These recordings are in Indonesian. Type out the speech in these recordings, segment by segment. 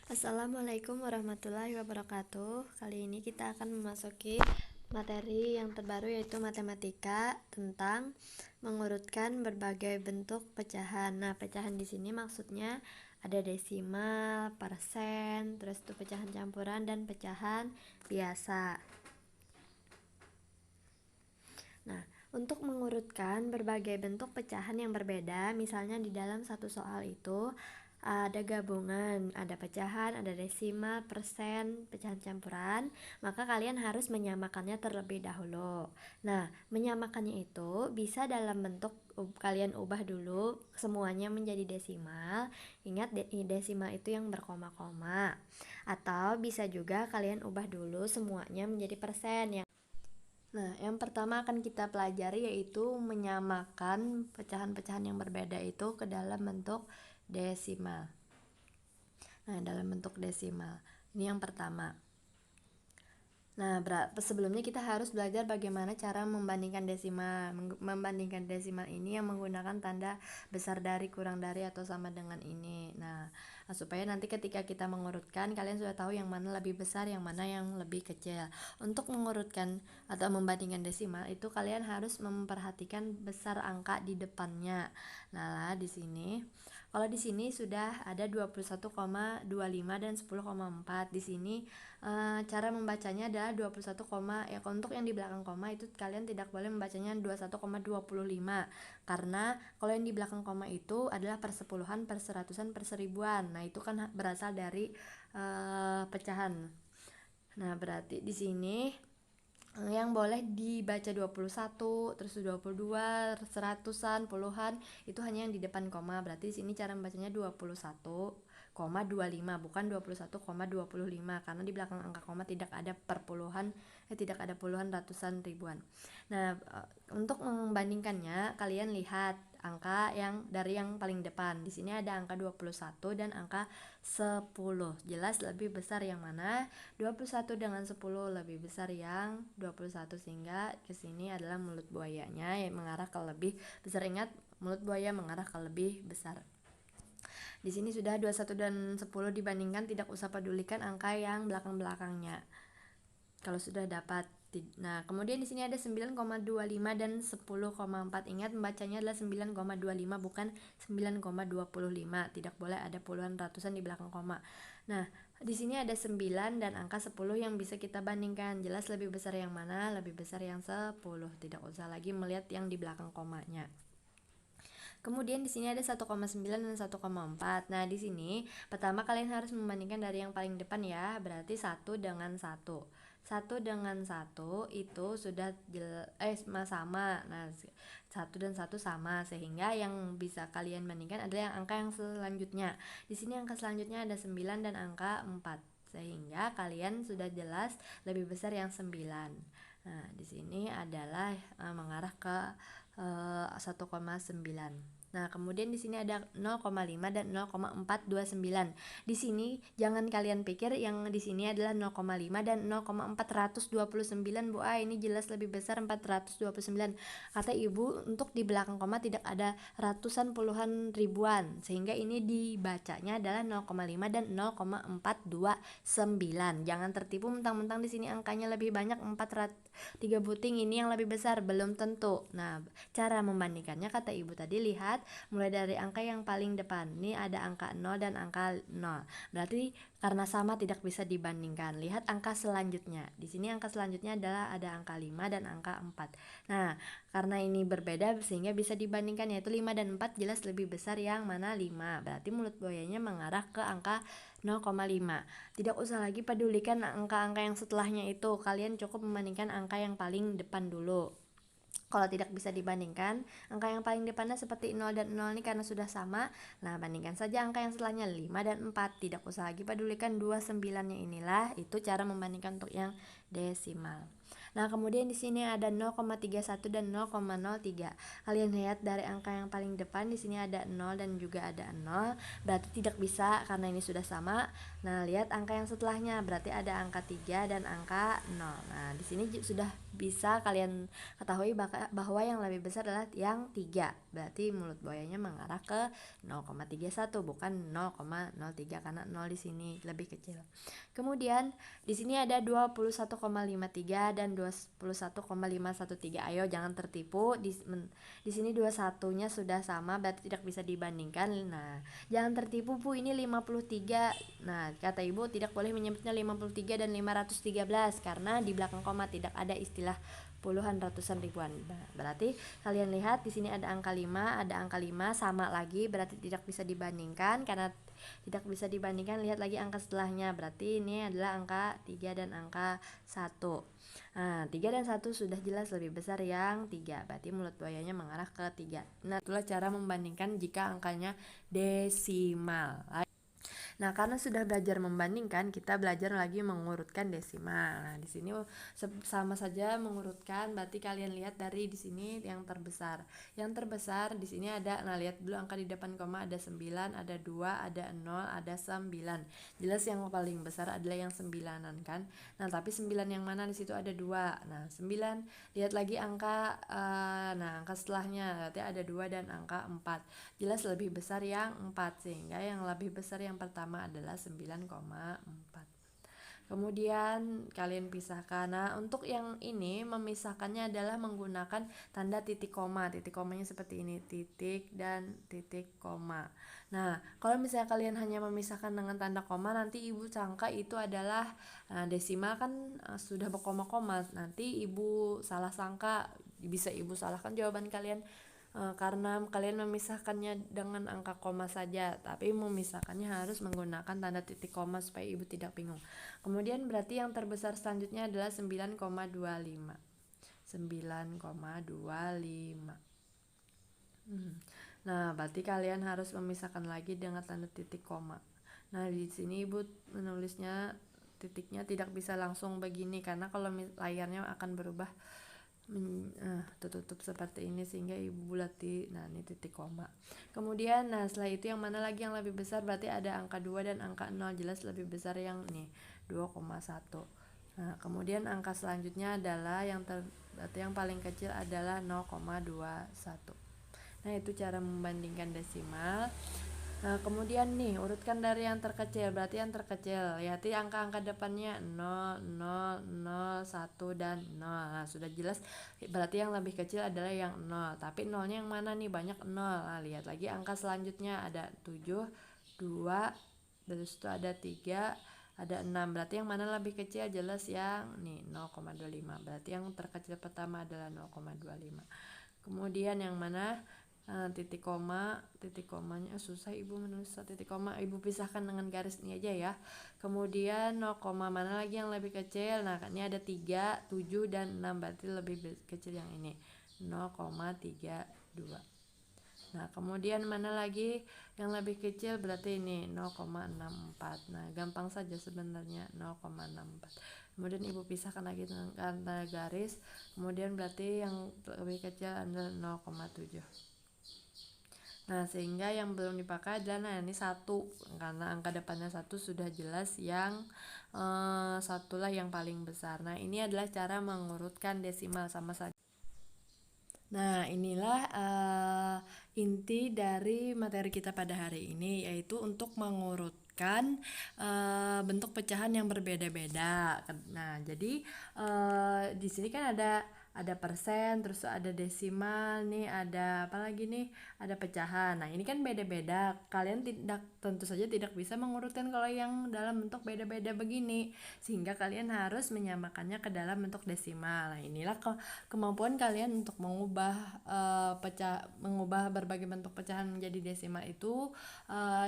Assalamualaikum warahmatullahi wabarakatuh. Kali ini kita akan memasuki materi yang terbaru, yaitu matematika tentang mengurutkan berbagai bentuk pecahan. Nah, pecahan di sini maksudnya ada desimal, persen, terus itu pecahan campuran dan pecahan biasa. Nah, untuk mengurutkan berbagai bentuk pecahan yang berbeda, misalnya di dalam satu soal itu ada gabungan, ada pecahan, ada desimal, persen, pecahan campuran, maka kalian harus menyamakannya terlebih dahulu. Nah, menyamakannya itu bisa dalam bentuk kalian ubah dulu semuanya menjadi desimal. Ingat, desimal itu yang berkoma-koma. Atau bisa juga kalian ubah dulu semuanya menjadi persen. Nah, yang pertama akan kita pelajari yaitu menyamakan pecahan-pecahan yang berbeda itu ke dalam bentuk desimal. Nah, dalam bentuk desimal. Ini yang pertama. Nah, sebelumnya kita harus belajar bagaimana cara membandingkan desimal. Membandingkan desimal ini yang menggunakan tanda besar dari, kurang dari, atau sama dengan ini. Nah, supaya nanti ketika kita mengurutkan, kalian sudah tahu yang mana lebih besar, yang mana yang lebih kecil. Untuk mengurutkan atau membandingkan desimal itu kalian harus memperhatikan besar angka di depannya. Nah, di sini kalau di sini sudah ada 21,25 dan 10,4. Di sini cara membacanya adalah 21, ya untuk yang di belakang koma itu kalian tidak boleh membacanya 21,25 karena kalau yang di belakang koma itu adalah persepuluhan, perseratusan, perseribuan. Nah, itu kan berasal dari pecahan. Nah, berarti di sini yang boleh dibaca 21, terus 22, seratusan, puluhan, itu hanya yang di depan koma. Berarti di sini cara membacanya 21,25 bukan 21,25 karena di belakang angka koma tidak ada perpuluhan, tidak ada puluhan, ratusan, ribuan. Nah, untuk membandingkannya kalian lihat angka yang dari yang paling depan. Di sini ada angka 21 dan angka 10. Jelas lebih besar yang mana? 21 dengan 10 lebih besar yang 21, sehingga ke sini adalah mulut buayanya yang mengarah ke lebih besar. Ingat, mulut buaya mengarah ke lebih besar. Di sini sudah 21 dan 10 dibandingkan, tidak usah pedulikan angka yang belakang-belakangnya. Kalau sudah dapat. Nah, kemudian di sini ada 9,25 dan 10,4. Ingat, membacanya adalah 9,25 bukan 9,25. Tidak boleh ada puluhan, ratusan di belakang koma. Nah, di sini ada 9 dan angka 10 yang bisa kita bandingkan. Jelas lebih besar yang mana? Lebih besar yang 10. Tidak usah lagi melihat yang di belakang komanya. Kemudian di sini ada 1,9 dan 1,4. Nah, di sini pertama kalian harus membandingkan dari yang paling depan ya. Berarti 1 dengan 1. 1 dengan 1 itu sudah sama. Nah, 1 dan 1 sama, sehingga yang bisa kalian bandingkan adalah yang angka yang selanjutnya. Di sini angka selanjutnya ada 9 dan angka 4. Sehingga kalian sudah jelas lebih besar yang 9. Nah, di sini adalah mengarah ke 1,9. Nah, kemudian di sini ada 0,5 dan 0,429. Di sini jangan kalian pikir yang di sini adalah 0,5 dan 0,429, Bu. Ini jelas lebih besar 429. Kata Ibu, untuk di belakang koma tidak ada ratusan, puluhan, ribuan, sehingga ini dibacanya adalah 0,5 dan 0,429. Jangan tertipu mentang-mentang di sini angkanya lebih banyak 3 buting, ini yang lebih besar, belum tentu. Nah, cara membandingkannya kata Ibu tadi, lihat mulai dari angka yang paling depan. Ini ada angka 0 dan angka 0. Berarti karena sama tidak bisa dibandingkan. Lihat angka selanjutnya. Di sini angka selanjutnya adalah ada angka 5 dan angka 4. Nah, karena ini berbeda sehingga bisa dibandingkan, yaitu 5 dan 4 jelas lebih besar yang mana? 5. Berarti mulut buayanya mengarah ke angka 0,5. Tidak usah lagi pedulikan angka-angka yang setelahnya itu. Kalian cukup membandingkan angka yang paling depan dulu. Kalau tidak bisa dibandingkan, angka yang paling depannya seperti 0 dan 0 ini karena sudah sama. Nah, bandingkan saja angka yang setelahnya 5 dan 4. Tidak usah lagi pedulikan 29-nya inilah. Itu cara membandingkan untuk yang desimal. Nah, kemudian di sini ada 0,31 dan 0,03. Kalian lihat dari angka yang paling depan, di sini ada 0 dan juga ada 0. Berarti tidak bisa karena ini sudah sama. Nah, lihat angka yang setelahnya, berarti ada angka 3 dan angka 0. Nah, di sini sudah bisa kalian ketahui bahwa yang lebih besar adalah yang 3. Berarti mulut buayanya mengarah ke 0,31 bukan 0,03 karena 0 di sini lebih kecil. Kemudian di sini ada 21,53 dan 21,513. Ayo jangan tertipu. Di sini 21-nya sudah sama berarti tidak bisa dibandingkan. Nah, jangan tertipu Bu, ini 53. Nah, kata Ibu tidak boleh menyebutnya 53 dan 513 karena di belakang koma tidak ada istilah puluhan, ratusan, ribuan. Nah, berarti kalian lihat di sini ada angka 5, ada angka 5 sama lagi berarti tidak bisa dibandingkan. Karena tidak bisa dibandingkan, lihat lagi angka setelahnya. Berarti ini adalah angka 3 dan angka 1. Nah, 3 dan 1 sudah jelas lebih besar yang 3. Berarti mulut buayanya mengarah ke 3. Nah, itulah cara membandingkan jika angkanya desimal. Nah, karena sudah belajar membandingkan, kita belajar lagi mengurutkan desimal. Nah, di sini sama saja mengurutkan, berarti kalian lihat dari di sini yang terbesar. Yang terbesar di sini ada, nah lihat dulu angka di depan koma ada 9, ada 2, ada 0, ada 9. Jelas yang paling besar adalah yang 9-an kan. Nah, tapi 9 yang mana di situ ada 2. Nah, 9, lihat lagi angka angka setelahnya, berarti ada 2 dan angka 4. Jelas lebih besar yang 4 sehingga yang lebih besar yang pertama adalah 9,4. Kemudian kalian pisahkan. Nah, untuk yang ini memisahkannya adalah menggunakan tanda titik koma. Titik komanya seperti ini, titik dan titik koma. Nah, kalau misalnya kalian hanya memisahkan dengan tanda koma, nanti Ibu sangka itu adalah desimal kan sudah berkoma-koma. Nanti Ibu salah sangka, bisa Ibu salahkan jawaban kalian karena kalian memisahkannya dengan angka koma saja, tapi memisahkannya harus menggunakan tanda titik koma supaya Ibu tidak bingung. Kemudian berarti yang terbesar selanjutnya adalah 9,25. 9,25. Nah, berarti kalian harus memisahkan lagi dengan tanda titik koma. Nah, di sini Ibu menulisnya titiknya tidak bisa langsung begini karena kalau layarnya akan berubah tertutup seperti ini sehingga Ibu bulati. Nah, ini titik koma. Kemudian setelah itu yang mana lagi yang lebih besar, berarti ada angka 2 dan angka 0. Jelas lebih besar yang nih 2,1. Nah, kemudian angka selanjutnya adalah berarti yang paling kecil adalah 0,21. Nah, itu cara membandingkan desimal. Nah, kemudian nih urutkan dari yang terkecil. Berarti yang terkecil, lihat angka-angka depannya 0, 0, 0, 1 dan 0. Nah, sudah jelas berarti yang lebih kecil adalah yang 0. Tapi 0-nya yang mana nih? Banyak 0. Nah, lihat lagi angka selanjutnya ada 7, 2, terus itu ada 3, ada 6. Berarti yang mana lebih kecil? Jelas yang nih 0,25. Berarti yang terkecil pertama adalah 0,25. Kemudian yang mana titik komanya susah Ibu menulis titik koma, Ibu pisahkan dengan garis ini aja ya. Kemudian 0, mana lagi yang lebih kecil? Nah, ini ada 3, 7 dan 6, berarti lebih kecil yang ini 0,32. Nah, kemudian mana lagi yang lebih kecil? Berarti ini 0,64. Nah, gampang saja sebenarnya 0,64. Kemudian Ibu pisahkan lagi dengan tanda garis. Kemudian berarti yang lebih kecil adalah 0,7. Nah, sehingga yang belum dipakai adalah ini 1, karena angka depannya 1 sudah jelas yang satulah yang paling besar. Nah, ini adalah cara mengurutkan desimal sama saja. Nah, inilah inti dari materi kita pada hari ini, yaitu untuk mengurutkan bentuk pecahan yang berbeda-beda. Nah, jadi di sini kan ada persen, terus ada desimal nih, ada apa lagi nih, ada pecahan. Nah, ini kan beda-beda. Kalian tentu saja tidak bisa mengurutkan kalau yang dalam bentuk beda-beda begini, sehingga kalian harus menyamakannya ke dalam bentuk desimal. Nah, inilah kemampuan kalian untuk mengubah berbagai bentuk pecahan menjadi desimal itu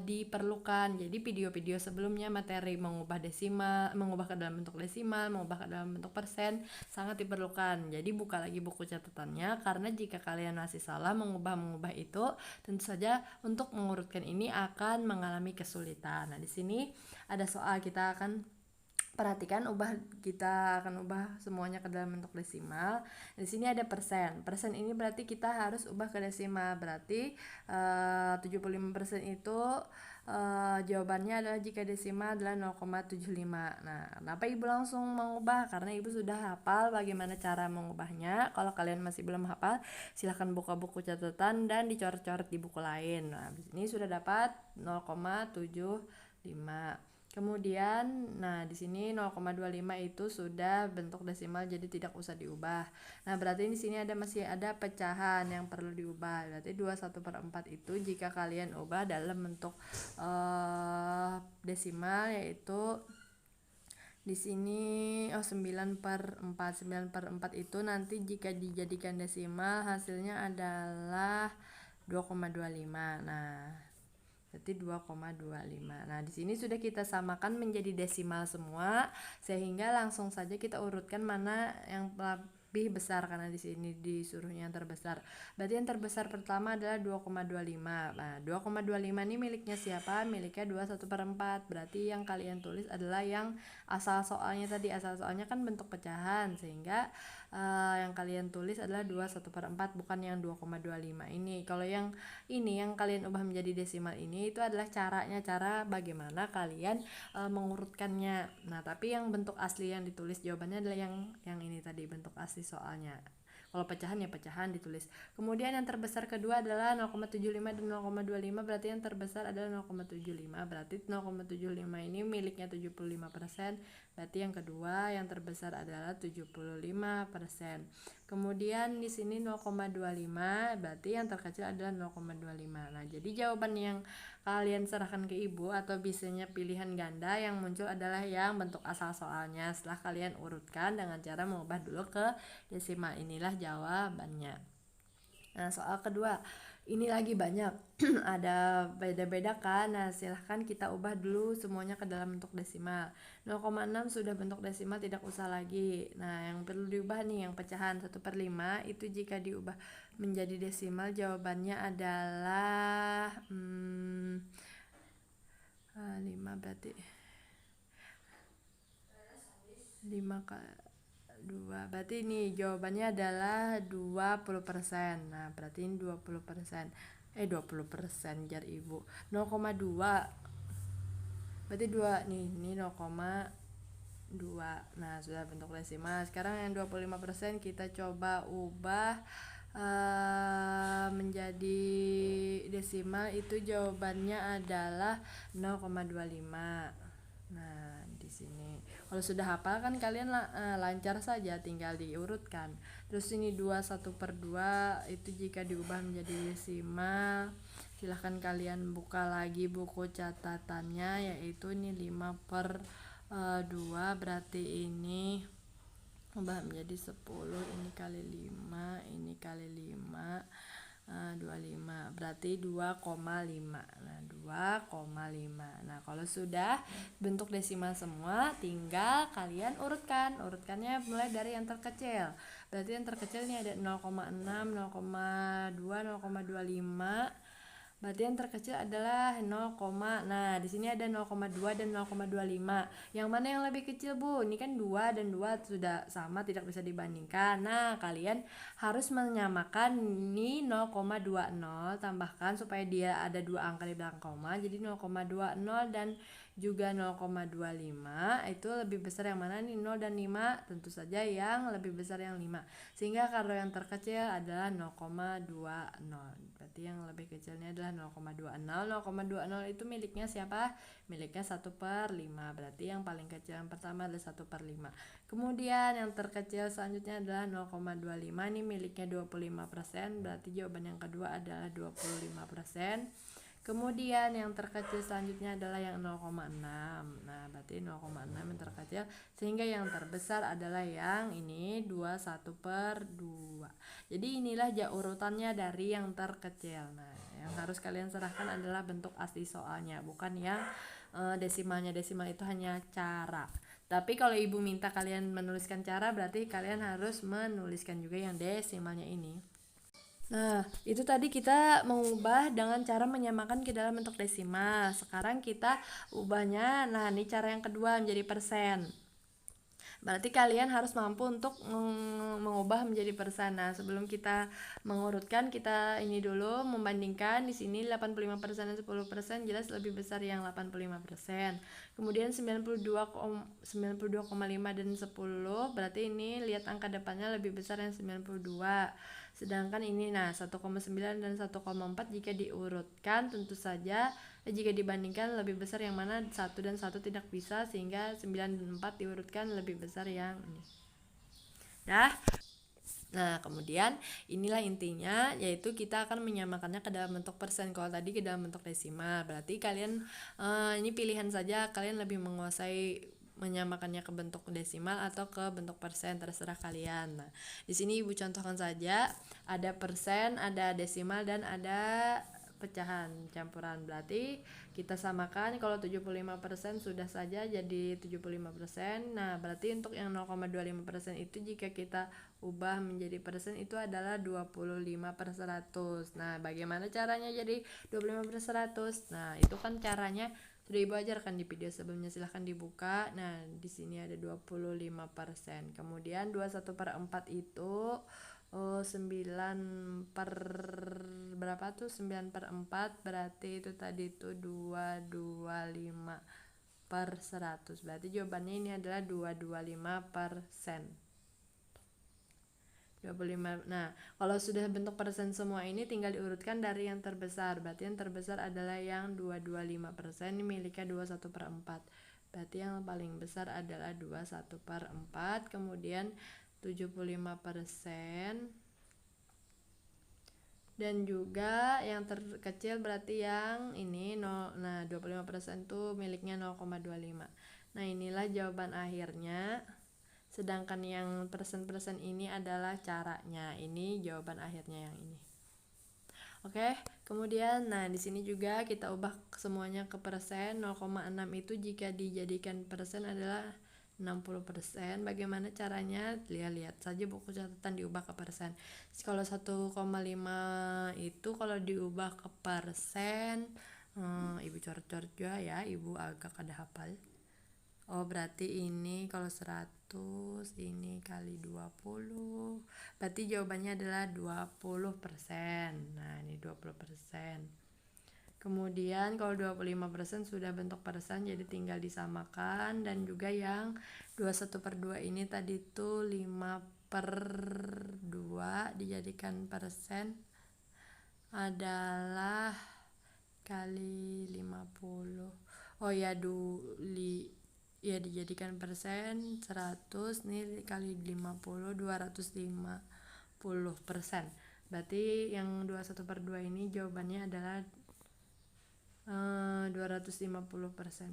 diperlukan. Jadi video-video sebelumnya materi mengubah desimal, mengubah ke dalam bentuk desimal, mengubah ke dalam bentuk persen sangat diperlukan. Jadi buka lagi buku catatannya, karena jika kalian masih salah mengubah itu, tentu saja untuk mengurutkan ini akan mengalami kesulitan. Nah, di sini ada soal, kita akan Perhatikan kita akan ubah semuanya ke dalam bentuk desimal. Di sini ada persen. Persen ini berarti kita harus ubah ke desimal. Berarti 75% itu jawabannya adalah jika desimal adalah 0,75. Nah, kenapa Ibu langsung mengubah? Karena Ibu sudah hafal bagaimana cara mengubahnya. Kalau kalian masih belum hafal, silahkan buka buku catatan dan dicoret-coret di buku lain. Nah, di sini sudah dapat 0,75. Kemudian, nah di sini 0,25 itu sudah bentuk desimal jadi tidak usah diubah. Nah, berarti di sini masih ada pecahan yang perlu diubah. Berarti 21/4 itu jika kalian ubah dalam bentuk desimal, yaitu di sini 9/4. 9/4 itu nanti jika dijadikan desimal hasilnya adalah 2,25. Nah, berarti 2,25. Nah, di sini sudah kita samakan menjadi desimal semua, sehingga langsung saja kita urutkan mana yang lebih besar, karena di sini disuruhnya yang terbesar. Berarti yang terbesar pertama adalah 2,25. Nah, 2,25 ini miliknya siapa? Miliknya 21/4. Berarti yang kalian tulis adalah yang asal soalnya tadi. Asal soalnya kan bentuk pecahan, sehingga yang kalian tulis adalah 21/4, bukan yang 2,25 ini. Kalau yang ini yang kalian ubah menjadi desimal ini itu adalah cara bagaimana kalian mengurutkannya. Nah, tapi yang bentuk asli yang ditulis jawabannya adalah yang ini tadi, bentuk asli soalnya. Kalau pecahan ya pecahan ditulis. Kemudian yang terbesar kedua adalah 0,75 dan 0,25, berarti yang terbesar adalah 0,75. Berarti 0,75 ini miliknya 75%. Berarti yang kedua yang terbesar adalah 75%. Kemudian di sini 0,25, berarti yang terkecil adalah 0,25. Nah, jadi jawaban yang kalian serahkan ke Ibu atau biasanya pilihan ganda yang muncul adalah yang bentuk asal soalnya. Setelah kalian urutkan dengan cara mengubah dulu ke desimal, inilah jawabannya. Nah, soal kedua ini lagi banyak ada beda-beda kan. Nah, silahkan kita ubah dulu semuanya ke dalam bentuk desimal. 0,6 sudah bentuk desimal, tidak usah lagi. Nah, yang perlu diubah nih yang pecahan 1/5 itu jika diubah menjadi desimal jawabannya adalah 5, berarti 5 kali 2, berarti ini jawabannya adalah 20%. Nah, berarti ini 20%. 20% jar Ibu. 0,2. Berarti 2 nih, ini 0,2. Nah, sudah bentuk desimal. Sekarang yang 25% kita coba ubah menjadi desimal, itu jawabannya adalah 0,25. Nah, di sini kalau sudah hafal kan kalian lancar saja, tinggal diurutkan. Terus ini 21/2 itu jika diubah menjadi desimal, silahkan kalian buka lagi buku catatannya, yaitu ini 5/2, berarti ini ubah menjadi 10, ini kali 5, ini kali 5, 25, berarti 2,5. Nah, 2,5. Nah, kalau sudah bentuk desimal semua, tinggal kalian urutkannya mulai dari yang terkecil. Berarti yang terkecil ini ada 0,6, 0,2, 0,25. Berarti yang terkecil adalah 0, nah di sini ada 0,2 dan 0,25. Yang mana yang lebih kecil, Bu? Ini kan 2 dan 2 sudah sama, tidak bisa dibandingkan. Nah, kalian harus menyamakan ini 0,20, tambahkan supaya dia ada 2 angka di belakang koma. Jadi 0,20 dan juga 0,25 itu lebih besar yang mana nih? 0 dan 5, tentu saja yang lebih besar yang 5. Sehingga kalau yang terkecil adalah 0,20. Berarti yang lebih kecilnya adalah 0,20. 0,20 itu miliknya siapa? Miliknya 1/5. Berarti yang paling kecil yang pertama adalah 1/5. Kemudian yang terkecil selanjutnya adalah 0,25, ini miliknya 25%. Berarti jawaban yang kedua adalah 25%. Kemudian yang terkecil selanjutnya adalah yang 0,6. Nah, berarti 0,6 yang terkecil, sehingga yang terbesar adalah yang ini 21/2. Jadi inilah urutannya dari yang terkecil. Nah, yang harus kalian serahkan adalah bentuk asli soalnya, bukan yang desimalnya. Desimal itu hanya cara. Tapi kalau Ibu minta kalian menuliskan cara, berarti kalian harus menuliskan juga yang desimalnya ini. Nah, itu tadi kita mengubah dengan cara menyamakan ke dalam bentuk desimal. Sekarang kita ubahnya, nah ini cara yang kedua menjadi persen. Berarti kalian harus mampu untuk mengubah menjadi persen. Nah, sebelum kita mengurutkan, kita ini dulu membandingkan. Di sini 85% dan 10% jelas lebih besar yang 85%. Kemudian 92,5 dan 10, berarti ini lihat angka depannya lebih besar yang 92. Sedangkan ini 1,9 dan 1,4 jika diurutkan tentu saja jika dibandingkan lebih besar yang mana 1 dan 1 tidak bisa, sehingga 9 dan 4 diurutkan lebih besar yang ini. Nah, kemudian inilah intinya, yaitu kita akan menyamakannya ke dalam bentuk persen. Kalau tadi ke dalam bentuk desimal, berarti kalian ini pilihan saja, kalian lebih menguasai menyamakannya ke bentuk desimal atau ke bentuk persen, terserah kalian. Nah, di sini Ibu contohkan saja, ada persen, ada desimal, dan ada pecahan campuran. Berarti kita samakan, kalau 75% sudah saja jadi 75%. Nah, berarti untuk yang 0,25% itu jika kita ubah menjadi persen itu adalah 25/100. Nah, bagaimana caranya jadi 25/100? Nah, itu kan caranya sudah Ibu ajarkan di video sebelumnya, silahkan dibuka. Nah, di sini ada 25%. Kemudian 21/4 itu 9 per berapa tuh, 9/4, berarti itu tadi itu 225/100. Berarti jawabannya ini adalah 225%. 25. Nah, kalau sudah bentuk persen semua ini tinggal diurutkan dari yang terbesar. Berarti yang terbesar adalah yang 225%, ini miliknya 21/4. Berarti yang paling besar adalah 21/4. Kemudian 75%, dan juga yang terkecil berarti yang ini 0. Nah, 25% itu miliknya 0,25. Nah, inilah jawaban akhirnya. Sedangkan yang persen-persen ini adalah caranya. Ini jawaban akhirnya yang ini. Oke, kemudian di sini juga kita ubah semuanya ke persen. 0,6 itu jika dijadikan persen adalah 60%. Bagaimana caranya? Lihat saja buku catatan, diubah ke persen. Kalau 1,5 itu kalau diubah ke persen, Ibu coret-coret juga ya, Ibu agak ada hafal. Oh, berarti ini kalau 100 ini kali 20, berarti jawabannya adalah 20%. Nah, ini 20%. Kemudian kalau 25% sudah bentuk persen, jadi tinggal disamakan. Dan juga yang 21/2 ini tadi tuh 5/2 dijadikan persen adalah kali 50. Oh ya, ya dijadikan persen 100, nih kali 50, 250%. Berarti yang 21/2 ini jawabannya adalah 250%.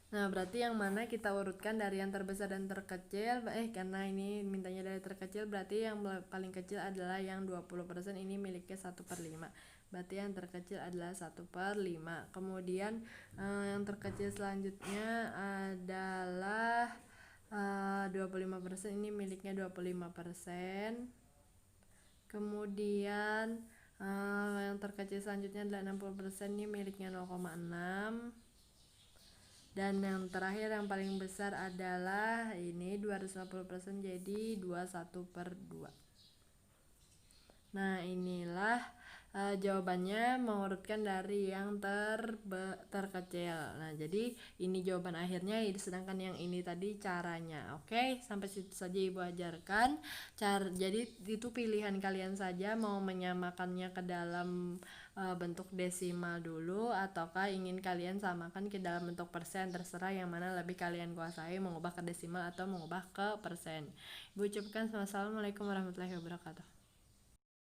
Nah, berarti yang mana kita urutkan dari yang terbesar dan terkecil? Karena ini mintanya dari terkecil, berarti yang paling kecil adalah yang 20%, ini miliknya 1/5. Berarti yang terkecil adalah 1/5. Kemudian yang terkecil selanjutnya adalah 25%, ini miliknya 25%. Kemudian yang terkecil selanjutnya adalah 60%, ini miliknya 0,6. Dan yang terakhir yang paling besar adalah ini 250%, jadi 21/2. Nah, inilah jawabannya mengurutkan dari yang terkecil. Nah, jadi ini jawaban akhirnya, sedangkan yang ini tadi caranya. Oke, sampai situ saja Ibu ajarkan. Jadi itu pilihan kalian saja, mau menyamakannya ke dalam bentuk desimal dulu ataukah ingin kalian samakan ke dalam bentuk persen, terserah yang mana lebih kalian kuasai, mengubah ke desimal atau mengubah ke persen. Ibu ucapkan wassalamualaikum warahmatullahi wabarakatuh.